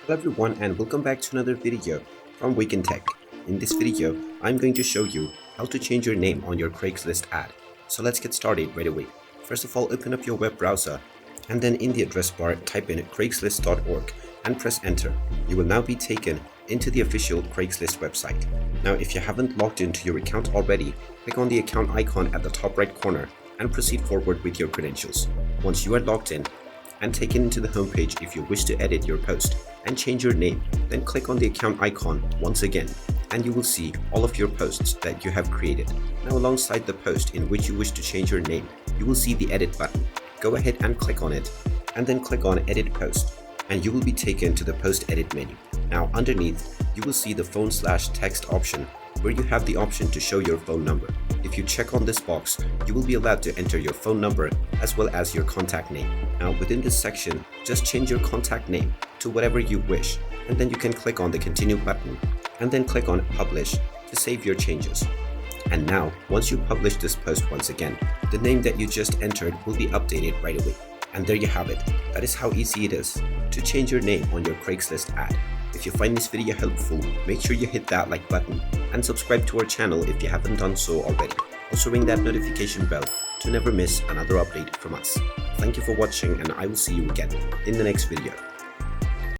Hello everyone and welcome back to another video from Wake&Tech. In this video, I'm going to show you how to change your name on your Craigslist ad. So let's get started right away. First of all, open up your web browser and then in the address bar type in craigslist.org and press enter. You will now be taken into the official Craigslist website. Now if you haven't logged into your account already, click on the account icon at the top right corner and proceed forward with your credentials. Once you are logged in and taken into the homepage, if you wish to edit your post and change your name, then click on the account icon once again and you will see all of your posts that you have created. Now alongside the post in which you wish to change your name, you will see the edit button. Go ahead and click on it and then click on edit post and you will be taken to the post edit menu. Now underneath you will see the phone/text option where you have the option to show your phone number. If you check on this box, you will be allowed to enter your phone number as well as your contact name. Now within this section, just change your contact name to whatever you wish and then you can click on the continue button and then click on publish to save your changes. And now once you publish this post once again, the name that you just entered will be updated right away. And there you have it. That is how easy it is to change your name on your Craigslist ad. If you find this video helpful, make sure you hit that like button and subscribe to our channel if you haven't done so already. Also ring that notification bell to never miss another update from us. Thank you for watching and I will see you again in the next video.